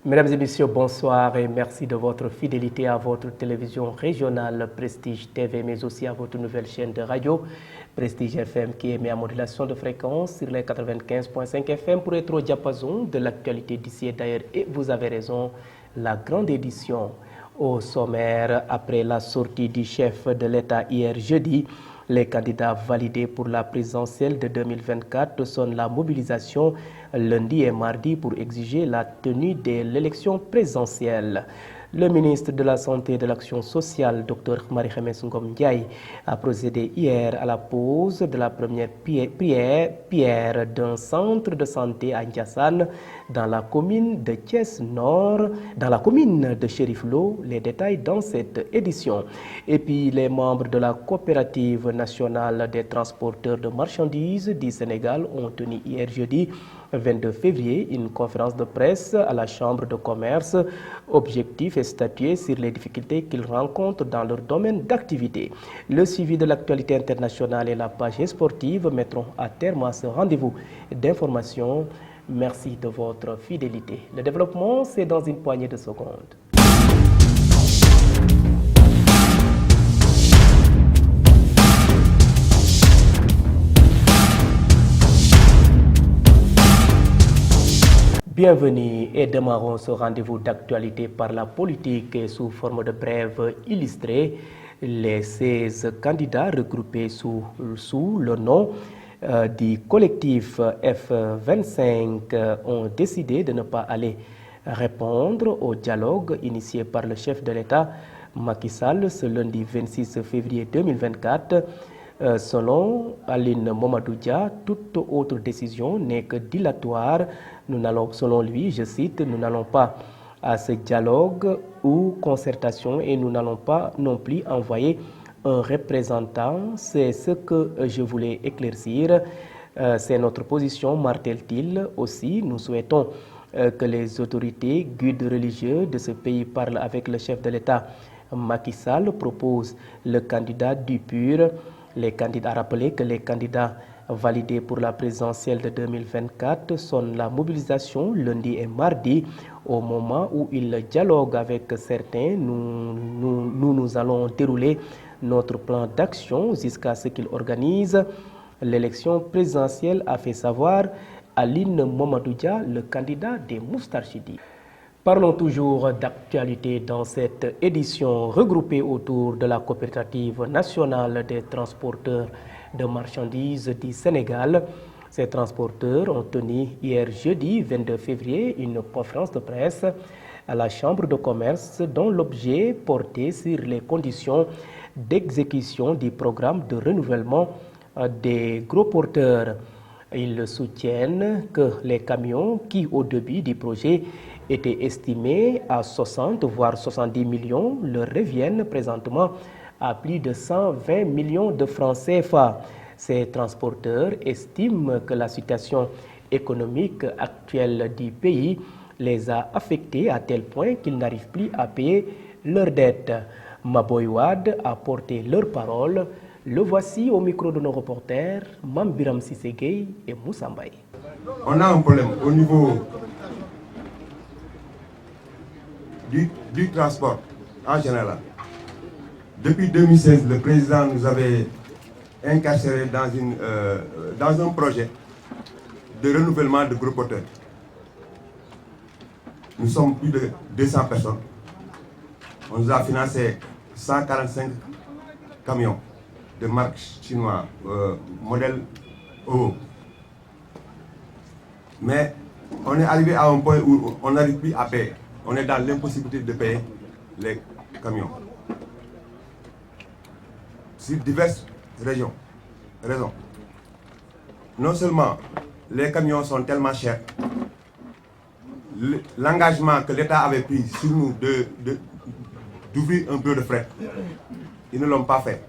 Mesdames et messieurs, bonsoir et merci de votre fidélité à votre télévision régionale Prestige TV, mais aussi à votre nouvelle chaîne de radio Prestige FM qui émet à modulation de fréquence sur les 95.5 FM pour être au diapason de l'actualité d'ici et d'ailleurs. Et vous avez raison, la grande édition au sommaire après la sortie du chef de l'État hier jeudi. Les candidats validés pour la présidentielle de 2024 sonnent la mobilisation lundi et mardi pour exiger la tenue de l'élection présidentielle. Le ministre de la Santé et de l'Action sociale, Dr Marie-Khemesse Ngom Ndiaye, a procédé hier à la pose de la première pierre d'un centre de santé à Ndiassane, dans la commune de Thiès-Nord, dans la commune de Chérif Lo. Les détails dans cette édition. Et puis les membres de la coopérative nationale des transporteurs de marchandises du Sénégal ont tenu hier jeudi 22 février une conférence de presse à la Chambre de commerce. Objectif est statuer sur les difficultés qu'ils rencontrent dans leur domaine d'activité. Le suivi de l'actualité internationale et la page sportive mettront à terme à ce rendez-vous d'information. Merci de votre fidélité. Le développement, c'est dans une poignée de secondes. Bienvenue et démarrons ce rendez-vous d'actualité par la politique et sous forme de brève illustrée. Les 16 candidats regroupés sous le nom du collectif F25 ont décidé de ne pas aller répondre au dialogue initié par le chef de l'État Macky Sall ce lundi 26 février 2024. Selon Aline Mamadou Dia, toute autre décision n'est que dilatoire. Selon lui, je cite, nous n'allons pas à ce dialogue ou concertation et nous n'allons pas non plus envoyer un représentant. C'est ce que je voulais éclaircir. C'est notre position, martèle-t-il. Aussi, nous souhaitons que les autorités guides religieux de ce pays parlent avec le chef de l'État. Macky Sall propose le candidat du PUR. Les candidats rappelaient que les candidats validés pour la présidentielle de 2024 sont la mobilisation lundi et mardi. Au moment où ils dialoguent avec certains, nous allons dérouler notre plan d'action jusqu'à ce qu'ils organisent l'élection présidentielle, a fait savoir Aline Mamadou Dia, le candidat des Moustarchidis. Parlons toujours d'actualité dans cette édition regroupée autour de la coopérative nationale des transporteurs de marchandises du Sénégal. Ces transporteurs ont tenu hier jeudi 22 février une conférence de presse à la Chambre de commerce dont l'objet portait sur les conditions d'exécution du programme de renouvellement des gros porteurs. Ils soutiennent que les camions qui, au début du projet, étaient estimés à 60 voire 70 millions, leur reviennent présentement à plus de 120 millions de francs CFA. Ces transporteurs estiment que la situation économique actuelle du pays les a affectés à tel point qu'ils n'arrivent plus à payer leurs dettes. Maboy Wade a porté leur parole. Le voici au micro de nos reporters, Mambiram Sissegei et Moussa Mbaye. On a un problème au niveau du transport en général. Depuis 2016, le président nous avait incarcérés dans un projet de renouvellement de gros porteurs. Nous sommes plus de 200 personnes. On nous a financé 145 camions de marque chinoise, modèle O. Mais on est arrivé à un point où on n'arrive plus à payer. On est dans l'impossibilité de payer les camions. Sur diverses raisons. Non seulement les camions sont tellement chers, l'engagement que l'État avait pris sur nous d'ouvrir un bureau de fret, ils ne l'ont pas fait.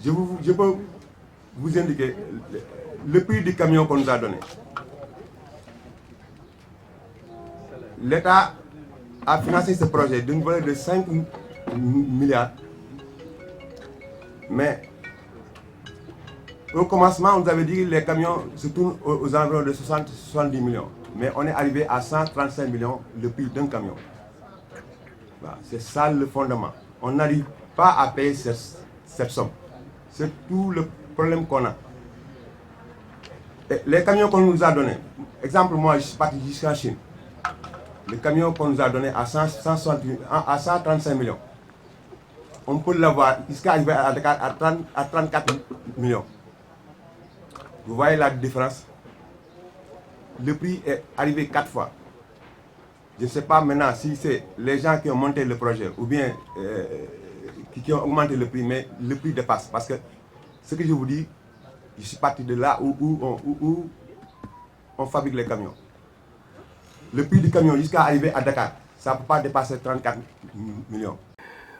Je peux vous indiquer le prix du camion qu'on nous a donné. L'État a financé ce projet d'une valeur de 5 milliards. Mais au commencement, on nous avait dit que les camions se tournent aux environs de 60-70 millions. mais on est arrivé à 135 millions le prix d'un camion. Voilà, c'est ça le fondement. On n'arrive pas à payer cette somme. C'est tout le problème qu'on a. Et les camions qu'on nous a donnés, exemple, moi je suis parti jusqu'en Chine. Les camions qu'on nous a donnés à 135 millions, on peut l'avoir jusqu'à arriver à 34 millions. Vous voyez la différence? Le prix est arrivé 4 fois. Je ne sais pas maintenant si c'est les gens qui ont monté le projet ou bien qui ont augmenté le prix, mais le prix dépasse. Parce que ce que je vous dis, je suis parti de là où on fabrique les camions. Le prix du camion jusqu'à arriver à Dakar, ça ne peut pas dépasser 34 millions.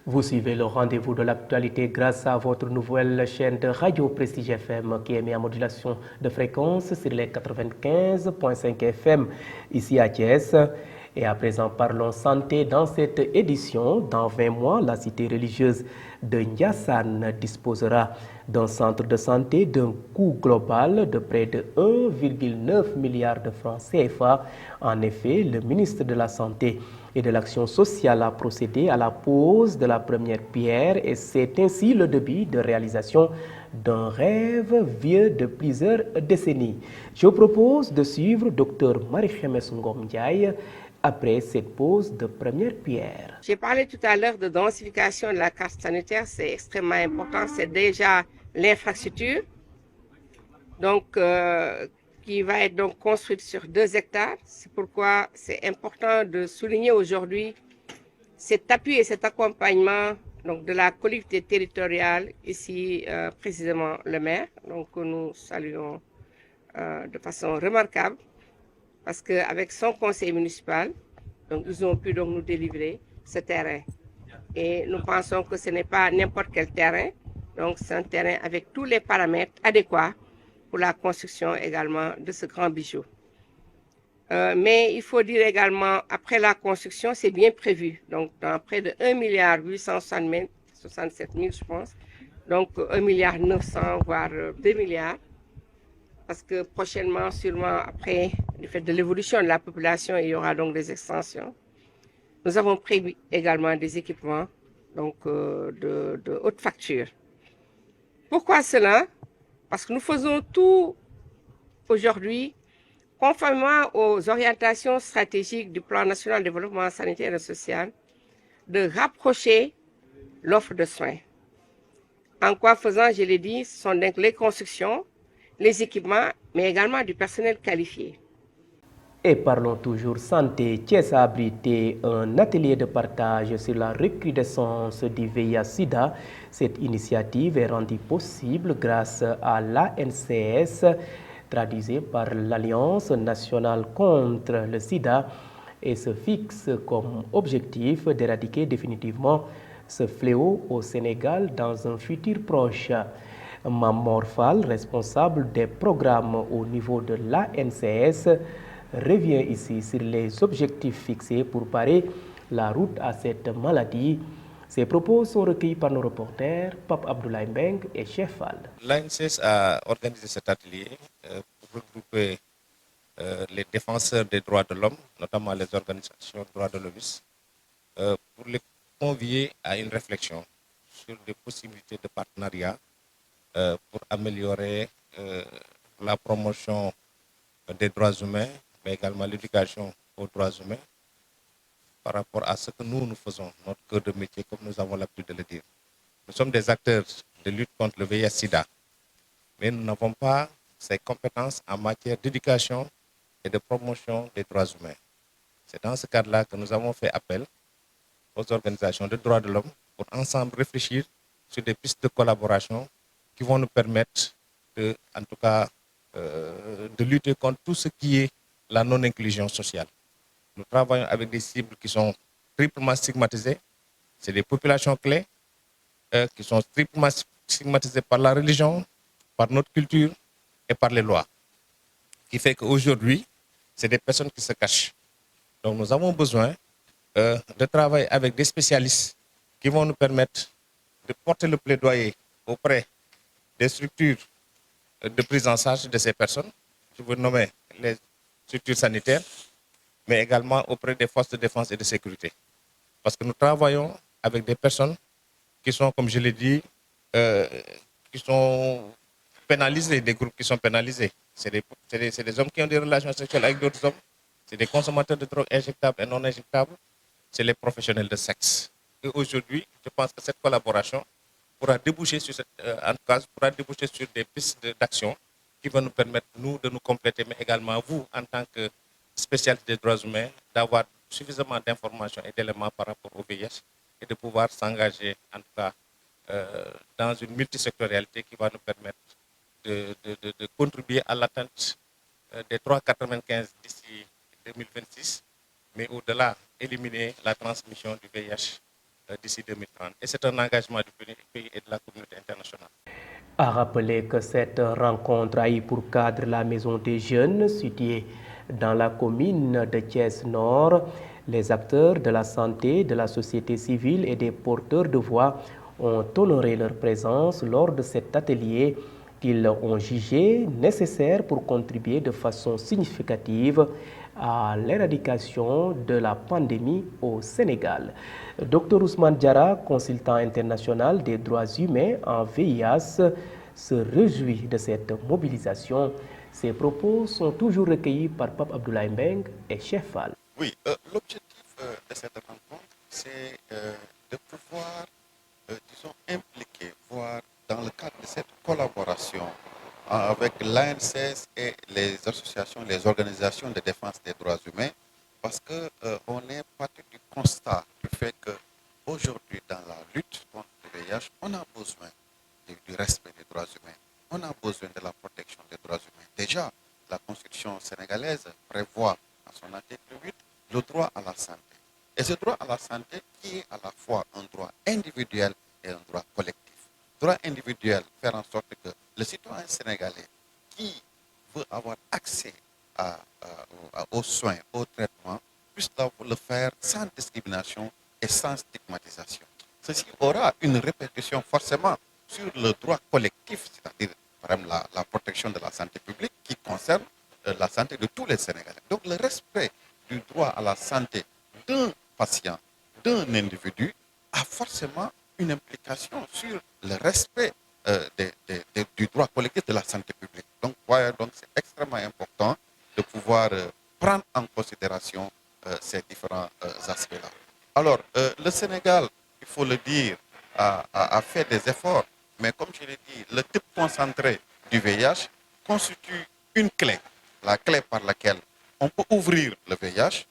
Vous suivez le rendez-vous de l'actualité grâce à votre nouvelle chaîne de Radio Prestige FM qui émet en modulation de fréquence sur les 95.5 FM ici à Thiès. Et à présent, parlons santé dans cette édition. Dans 20 mois, la cité religieuse de Ndiassane disposera d'un centre de santé d'un coût global de près de 1,9 milliard de francs CFA. En effet, le ministre de la Santé et de l'Action sociale a procédé à la pose de la première pierre et c'est ainsi le début de réalisation d'un rêve vieux de plusieurs décennies. Je vous propose de suivre Dr Marie-Khemesse Ngom Ndiaye après cette pose de première pierre. J'ai parlé tout à l'heure de densification de la carte sanitaire, c'est extrêmement important, c'est déjà l'infrastructure, donc qui va être donc construite sur 2 hectares. C'est pourquoi c'est important de souligner aujourd'hui cet appui et cet accompagnement donc, de la collectivité territoriale, ici précisément le maire, donc que nous saluons de façon remarquable, parce qu'avec son conseil municipal, donc, ils ont pu donc nous délivrer ce terrain. Et nous pensons que ce n'est pas n'importe quel terrain, donc c'est un terrain avec tous les paramètres adéquats pour la construction également de ce grand bijou. Mais il faut dire également, après la construction, c'est bien prévu. Donc, dans près de 1,867 milliard, je pense. Donc, 1,9 milliard, voire 2 milliards. Parce que prochainement, sûrement, après, du fait de l'évolution de la population, il y aura donc des extensions. Nous avons prévu également des équipements donc, de haute facture. Pourquoi cela? Parce que nous faisons tout aujourd'hui conformément aux orientations stratégiques du Plan national de développement sanitaire et social, de rapprocher l'offre de soins. En quoi faisant, je l'ai dit, ce sont donc les constructions, les équipements, mais également du personnel qualifié. Et parlons toujours santé. Thiès a abrité un atelier de partage sur la recrudescence du VIH-Sida. Cette initiative est rendue possible grâce à l'ANCS, traduisée par l'Alliance nationale contre le sida, et se fixe comme objectif d'éradiquer définitivement ce fléau au Sénégal dans un futur proche. Mamor Fall, responsable des programmes au niveau de l'ANCS, revient ici sur les objectifs fixés pour parer la route à cette maladie. Ces propos sont recueillis par nos reporters Pape Abdoulaye Mbeng et Chef Fall. L'ANCS a organisé cet atelier pour regrouper les défenseurs des droits de l'homme, notamment les organisations de droits de l'homme, pour les convier à une réflexion sur des possibilités de partenariat pour améliorer la promotion des droits humains, mais également l'éducation aux droits humains par rapport à ce que nous faisons, notre cœur de métier, comme nous avons l'habitude de le dire. Nous sommes des acteurs de lutte contre le VIH-Sida, mais nous n'avons pas ces compétences en matière d'éducation et de promotion des droits humains. C'est dans ce cadre-là que nous avons fait appel aux organisations de droits de l'homme pour ensemble réfléchir sur des pistes de collaboration qui vont nous permettre de, en tout cas, de lutter contre tout ce qui est la non-inclusion sociale. Nous travaillons avec des cibles qui sont triplement stigmatisées. C'est des populations clés qui sont triplement stigmatisées par la religion, par notre culture et par les lois. Qui fait qu'aujourd'hui, c'est des personnes qui se cachent. Donc nous avons besoin de travailler avec des spécialistes qui vont nous permettre de porter le plaidoyer auprès des structures de prise en charge de ces personnes. Je veux nommer structures sanitaires, mais également auprès des forces de défense et de sécurité. Parce que nous travaillons avec des personnes qui sont, comme je l'ai dit, qui sont pénalisés, des groupes qui sont pénalisés. C'est des hommes qui ont des relations sexuelles avec d'autres hommes, c'est des consommateurs de drogues injectables et non injectables, c'est les professionnels de sexe. Et aujourd'hui, je pense que cette collaboration pourra déboucher sur pourra déboucher sur des pistes d'action qui vont nous permettre, nous, de nous compléter, mais également vous, en tant que spécialiste des droits humains, d'avoir suffisamment d'informations et d'éléments par rapport au VIH et de pouvoir s'engager, en tout cas, dans une multisectorialité qui va nous permettre de contribuer à l'atteinte des 3,95 d'ici 2026, mais au-delà, éliminer la transmission du VIH d'ici 2030. Et c'est un engagement du pays et de la communauté internationale. A rappeler que cette rencontre a eu pour cadre la Maison des Jeunes située dans la commune de Thiès-Nord. Les acteurs de la santé, de la société civile et des porteurs de voix ont honoré leur présence lors de cet atelier qu'ils ont jugé nécessaire pour contribuer de façon significative à l'éradication de la pandémie au Sénégal. Dr Ousmane Diarra, consultant international des droits humains en VIH, se réjouit de cette mobilisation. Ses propos sont toujours recueillis par Pape Abdoulaye Mbeng et Cheikh Fall. Oui, l'objectif de cette rencontre, c'est de pouvoir, disons, impliquer, voire dans le cadre de cette collaboration avec l'ANCS et les associations, les organisations de défense des droits humains, parce qu'on est parti du constat du fait qu'aujourd'hui, dans la lutte contre le VIH, on a besoin du respect des droits humains, on a besoin de la protection des droits humains. Déjà, la Constitution sénégalaise prévoit, à son article 8, le droit à la santé. Et ce droit à la santé qui est à la fois un droit individuel et un droit collectif. Droit individuel, faire en sorte que le citoyen sénégalais qui veut avoir accès aux soins, aux traitements, puisse le faire sans discrimination et sans stigmatisation. Ceci aura une répercussion forcément sur le droit collectif, c'est-à-dire par exemple la protection de la santé publique qui concerne la santé de tous les Sénégalais. Donc le respect du droit à la santé d'un patient, d'un individu, a forcément une implication sur le respect du droit collectif de la santé publique. Donc, c'est extrêmement important de pouvoir prendre en considération ces différents aspects-là. Alors, le Sénégal, il faut le dire, a fait des efforts, mais comme je l'ai dit, le type concentré du VIH constitue une clé, la clé par laquelle on peut ouvrir le VIH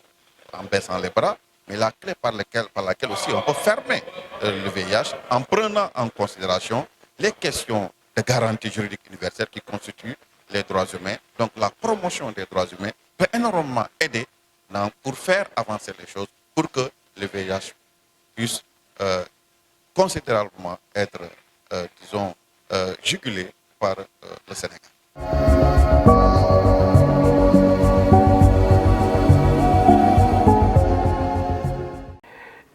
en baissant les bras, mais la clé par laquelle aussi on peut fermer le VIH en prenant en considération les questions de garantie juridique universelle qui constituent les droits humains. Donc la promotion des droits humains peut énormément aider pour faire avancer les choses, pour que le VIH puisse considérablement être, disons, jugulé par le Sénégal.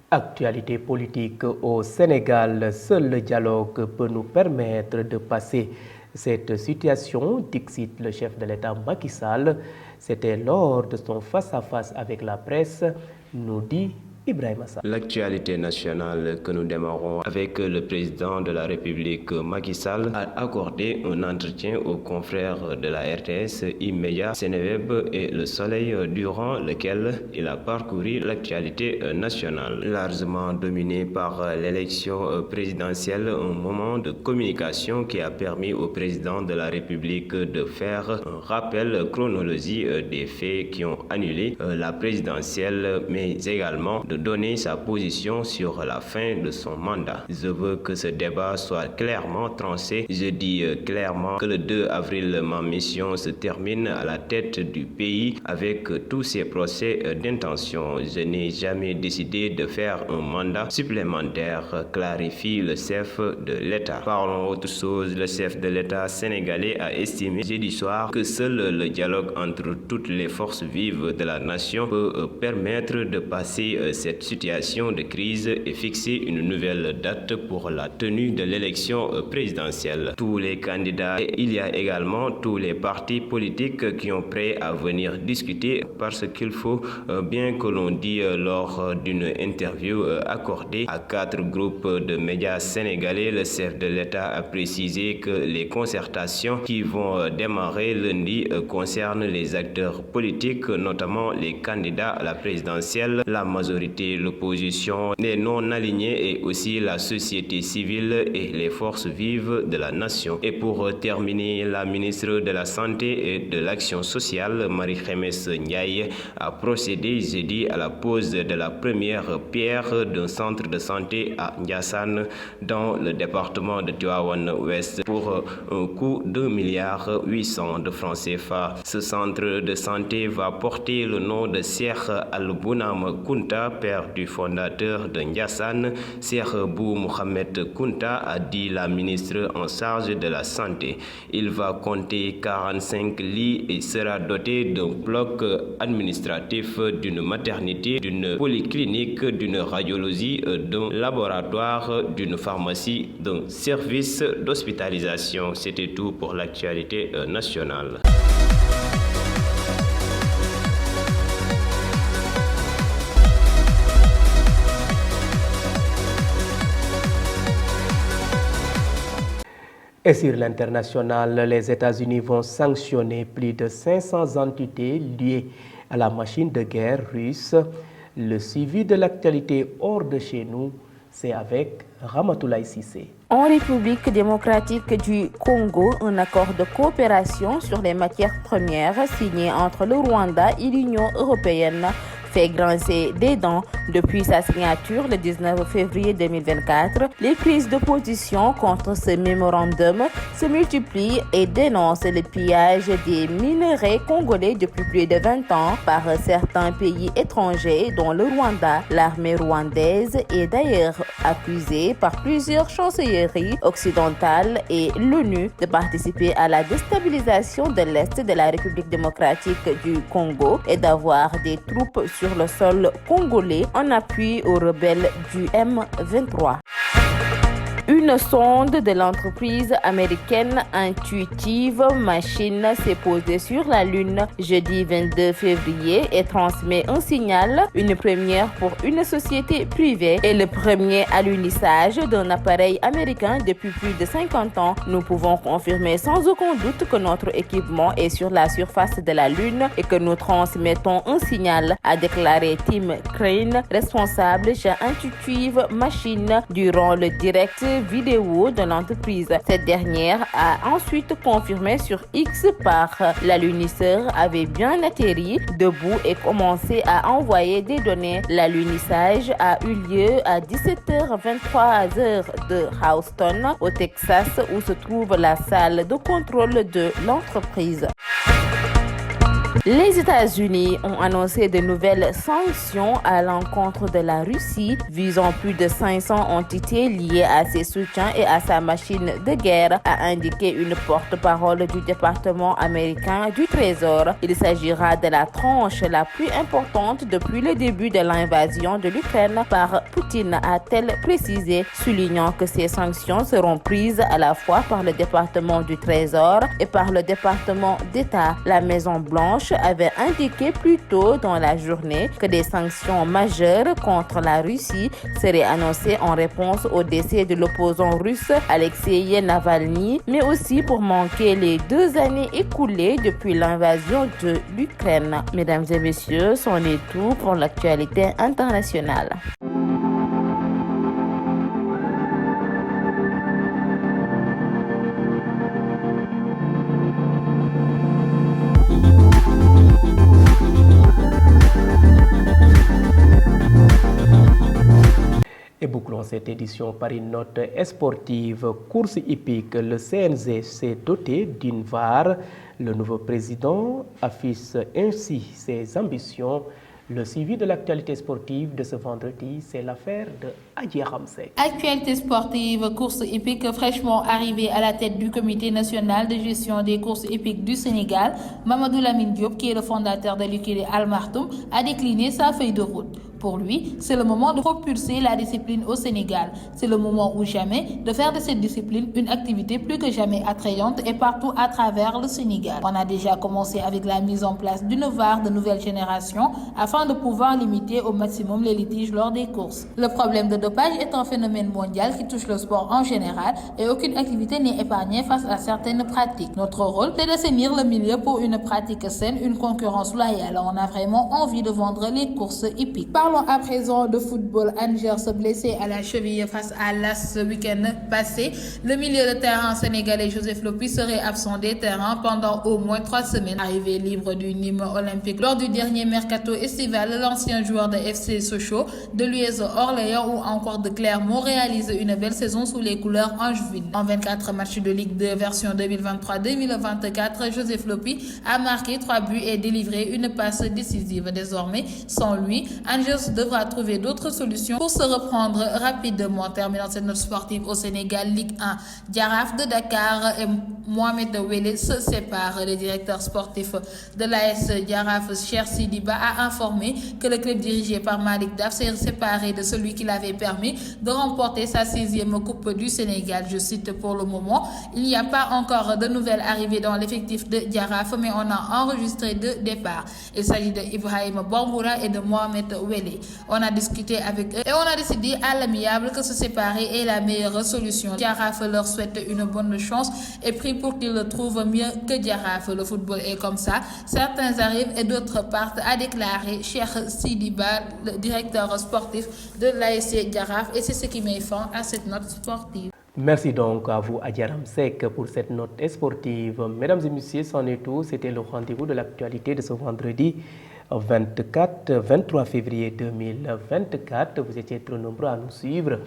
Actualité politique au Sénégal, seul le dialogue peut nous permettre de passer cette situation, dixit le chef de l'État Macky Sall. C'était lors de son face-à-face avec la presse, nous dit Ibrahim Assar. L'actualité nationale que nous démarrons avec le président de la République Macky Sall a accordé un entretien aux confrères de la RTS immédiat Sénéweb et Le Soleil durant lequel il a parcouru l'actualité nationale. Largement dominé par l'élection présidentielle, un moment de communication qui a permis au président de la République de faire un rappel chronologique des faits qui ont annulé la présidentielle, mais également de donner sa position sur la fin de son mandat. Je veux que ce débat soit clairement tranché. Je dis clairement que le 2 avril, ma mission se termine à la tête du pays avec tous ces procès d'intention. Je n'ai jamais décidé de faire un mandat supplémentaire, clarifie le chef de l'État. Parlons autre chose. Le chef de l'État sénégalais a estimé jeudi soir que seul le dialogue entre toutes les forces vives de la nation peut permettre de passer cette situation de crise et fixer une nouvelle date pour la tenue de l'élection présidentielle. Tous les candidats, il y a également tous les partis politiques qui ont prêt à venir discuter parce qu'il faut bien que l'on dit lors d'une interview accordée à 4 groupes de médias sénégalais, le chef de l'État a précisé que les concertations qui vont démarrer lundi concernent les acteurs politiques, notamment les candidats à la présidentielle, la majorité, l'opposition, les non-alignés et aussi la société civile et les forces vives de la nation. Et pour terminer, la ministre de la Santé et de l'Action sociale, Marie-Khemesse Ndiaye, a procédé jeudi à la pose de la première pierre d'un centre de santé à Ndiassane dans le département de Tivaouane-Ouest pour un coût d'1,8 milliard de francs CFA. Ce centre de santé va porter le nom de Cheikh Al-Bounam Kounta, père du fondateur de Ndiassane. Cheikh Bou Mohamed Kounta, a dit la ministre en charge de la santé. Il va compter 45 lits et sera doté d'un bloc administratif, d'une maternité, d'une polyclinique, d'une radiologie, d'un laboratoire, d'une pharmacie, d'un service d'hospitalisation. C'était tout pour l'actualité nationale. Et sur l'international, les États-Unis vont sanctionner plus de 500 entités liées à la machine de guerre russe. Le suivi de l'actualité hors de chez nous, c'est avec Ramatoulaye Sissé. En République démocratique du Congo, un accord de coopération sur les matières premières signé entre le Rwanda et l'Union européenne fait grincer des dents. Depuis sa signature le 19 février 2024, les prises de position contre ce mémorandum se multiplient et dénoncent le pillage des minerais congolais depuis plus de 20 ans par certains pays étrangers, dont le Rwanda. L'armée rwandaise est d'ailleurs accusée par plusieurs chancelleries occidentales et l'ONU de participer à la déstabilisation de l'Est de la République démocratique du Congo et d'avoir des troupes sur le sol congolais en appui aux rebelles du M23. Une sonde de l'entreprise américaine Intuitive Machines s'est posée sur la Lune jeudi 22 février et transmet un signal, une première pour une société privée et le premier alunissage d'un appareil américain depuis plus de 50 ans. Nous pouvons confirmer sans aucun doute que notre équipement est sur la surface de la Lune et que nous transmettons un signal, a déclaré Tim Crane, responsable chez Intuitive Machines, durant le direct vidéo de l'entreprise. Cette dernière a ensuite confirmé sur X par l'alunisseur avait bien atterri debout et commencé à envoyer des données. L'alunissage a eu lieu à 17h23 heure de Houston, au Texas, où se trouve la salle de contrôle de l'entreprise. Les États-Unis ont annoncé de nouvelles sanctions à l'encontre de la Russie visant plus de 500 entités liées à ses soutiens et à sa machine de guerre, a indiqué une porte-parole du département américain du Trésor. Il s'agira de la tranche la plus importante depuis le début de l'invasion de l'Ukraine par Poutine, a-t-elle précisé, soulignant que ces sanctions seront prises à la fois par le département du Trésor et par le département d'État. La Maison-Blanche avait indiqué plus tôt dans la journée que des sanctions majeures contre la Russie seraient annoncées en réponse au décès de l'opposant russe Alexei Navalny, mais aussi pour manquer les 2 années écoulées depuis l'invasion de l'Ukraine. Mesdames et messieurs, c'en est tout pour l'actualité internationale. Et bouclons cette édition par une note sportive. Course hippique, le CNG s'est doté d'une VAR. Le nouveau président affiche ainsi ses ambitions. Le suivi de l'actualité sportive de ce vendredi, c'est l'affaire de Adji Ramsey. Actualité sportive, course hippique fraîchement arrivée à la tête du comité national de gestion des courses hippiques du Sénégal, Mamadou Lamine Diop, qui est le fondateur de l'écurie Al Maktoum, a décliné sa feuille de route. Pour lui, c'est le moment de propulser la discipline au Sénégal. C'est le moment ou jamais de faire de cette discipline une activité plus que jamais attrayante et partout à travers le Sénégal. On a déjà commencé avec la mise en place d'une VAR de nouvelle génération afin de pouvoir limiter au maximum les litiges lors des courses. Le problème de dopage est un phénomène mondial qui touche le sport en général et aucune activité n'est épargnée face à certaines pratiques. Notre rôle, c'est d'assainir le milieu pour une pratique saine, une concurrence loyale. On a vraiment envie de vendre les courses hippiques. Parlons à présent de football. Angers blessé à la cheville face à l'As ce week-end passé. Le milieu de terrain sénégalais Joseph Lopi serait absent des terrains pendant au moins 3 semaines. Arrivé libre du Nîmes Olympique lors du dernier mercato estival, l'ancien joueur de FC Sochaux, de l'US Orléans ou encore de Clermont réalise une belle saison sous les couleurs angevines. En 24 matchs de Ligue 2 version 2023-2024, Joseph Lopi a marqué 3 buts et délivré une passe décisive. Désormais, sans lui, Angers devra trouver d'autres solutions pour se reprendre rapidement. Terminant cette note sportive au Sénégal, Ligue 1, Jaraaf de Dakar et Mohamed Wele se séparent. Le directeur sportif de l'AS Jaraaf, Cheikh Sidiba, a informé que le club dirigé par Malick Daf s'est séparé de celui qui l'avait permis de remporter sa 6e Coupe du Sénégal. Je cite: pour le moment, il n'y a pas encore de nouvelles arrivées dans l'effectif de Jaraaf, mais on a enregistré 2 départs. Il s'agit de Ibrahim Bamboura et de Mohamed Wele. On a discuté avec eux et on a décidé à l'amiable que se séparer est la meilleure solution. Jaraaf leur souhaite une bonne chance et prie pour qu'ils le trouvent mieux que Jaraaf. Le football est comme ça. Certains arrivent et d'autres partent, a déclaré Cheikh Sidiba, le directeur sportif de l'ASC Jaraaf, et c'est ce qui met fin à cette note sportive. Merci donc à vous, Adjaram Sek, pour cette note sportive. Mesdames et messieurs, c'en est tout. C'était le rendez-vous de l'actualité de ce vendredi 23 février 2024. Vous étiez trop nombreux à nous suivre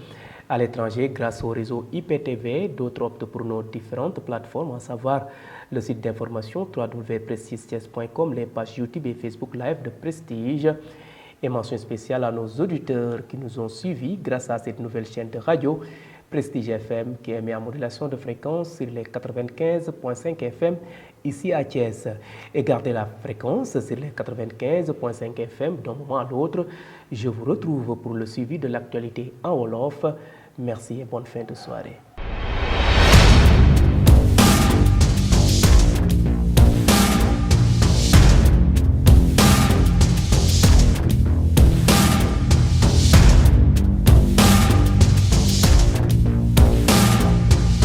à l'étranger grâce au réseau IPTV. D'autres optent pour nos différentes plateformes, à savoir le site d'information www.prestige.com, les pages YouTube et Facebook Live de Prestige. Et mention spéciale à nos auditeurs qui nous ont suivis grâce à cette nouvelle chaîne de radio Prestige FM qui émet en modulation de fréquence sur les 95.5 FM ici à Thiès. Et gardez la fréquence sur les 95.5 FM d'un moment à l'autre. Je vous retrouve pour le suivi de l'actualité en Wolof. Merci et bonne fin de soirée.